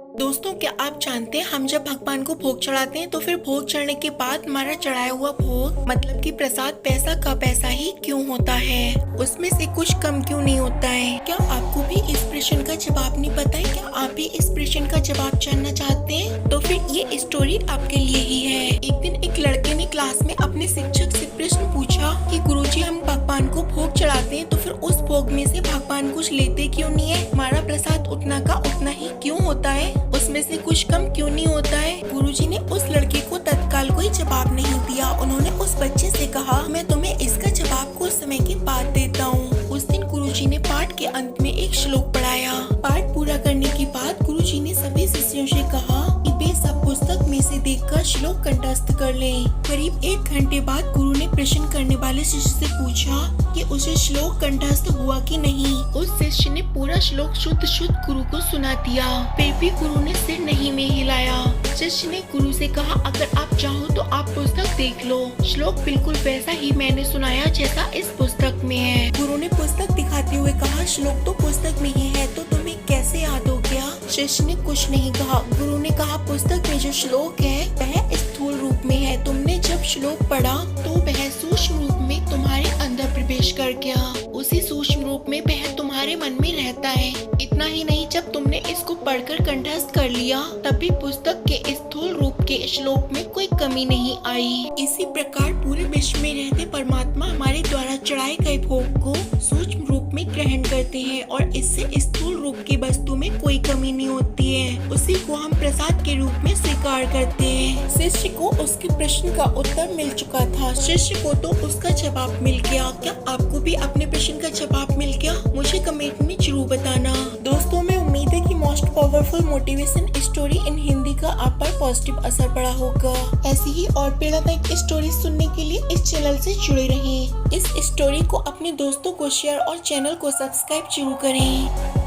दोस्तों, क्या आप जानते हैं हम जब भगवान को भोग चढ़ाते हैं तो फिर भोग चढ़ने के बाद हमारा चढ़ाया हुआ भोग मतलब कि प्रसाद पैसा का पैसा ही क्यों होता है, उसमें से कुछ कम क्यों नहीं होता है। क्या आपको भी इस प्रश्न का जवाब नहीं पता है? क्या आप भी इस प्रश्न का जवाब जानना चाहते हैं? तो फिर ये स्टोरी आपके लिए ही है। एक दिन एक लड़के ने क्लास में अपने शिक्षक से प्रश्न पूछा कि गुरुजी, हम भगवान को भोग चढ़ाते हैं तो फिर उस भोग में से भगवान कुछ लेते क्यों नहीं है? हमारा प्रसाद उतना का उतना ही क्यों होता है, उसमें से कुछ कम क्यों नहीं होता है। गुरुजी ने उस लड़के को तत्काल कोई जवाब नहीं दिया। उन्होंने उस बच्चे से कहा, मैं तुम्हें इसका जवाब कुछ समय के बाद देता हूँ। उस दिन गुरुजी ने पाठ के अंत में एक श्लोक पढ़ाया। पाठ पूरा करने के बाद गुरुजी ने सभी शिष्यों से कहा कि वे सब पुस्तक में से देखकर श्लोक कंठस्थ कर लें। करीब 1 घंटे बाद गुरु ने प्रश्न करने वाले शिष्य से पूछा कि उसे श्लोक कंठस्थ हुआ कि नहीं। उस शिष्य ने पूरा श्लोक शुद्ध शुद्ध गुरु को सुना दिया। फिर भी गुरु ने सिर नहीं में हिलाया। शिष्य ने गुरु से कहा, अगर आप चाहो तो आप पुस्तक देख लो, श्लोक बिल्कुल वैसा ही मैंने सुनाया जैसा इस पुस्तक में है। गुरु ने पुस्तक दिखाते हुए कहा, श्लोक तो पुस्तक में ही है तो तुम्हें कैसे याद हो गया? शिष्य ने कुछ नहीं कहा। गुरु ने कहा, पुस्तक में जो श्लोक है वह स्थूल रूप में है। तुमने जब श्लोक पढ़ा तो वह सूक्ष्म रूप में तुम्हारे अंदर प्रवेश कर गया। उसी सूक्ष्म रूप में वह तुम्हारे मन में रहता है। इतना ही नहीं, जब तुमने इसको पढ़कर कंठस्थ कर लिया तब भी पुस्तक के स्थूल रूप के श्लोक में कोई कमी नहीं आई। इसी प्रकार पूरे विश्व में रहते परमात्मा हमारे द्वारा चढ़ाए गए भोग को सूक्ष्म रूप में ग्रहण करते हैं और इससे स्थूल रूप की वस्तु में कोई कमी नहीं होती है। उसी को हम प्रसाद के रूप में स्वीकार करते हैं। शिष्य को उसके प्रश्न का उत्तर मिल चुका था। शिष्य को तो उसका जवाब मिल गया। क्या आपको भी अपने प्रश्न का जवाब मिल गया? मुझे कमेंट में जरूर बताना। दोस्तों, मैं उम्मीद है कि most powerful motivation story in Hindi का आप पर पॉजिटिव असर पड़ा होगा। ऐसी ही और प्रेरणादायक स्टोरी सुनने के लिए इस चैनल से जुड़े रहें। इस स्टोरी को अपने दोस्तों को शेयर और चैनल को सब्सक्राइब जरूर करें।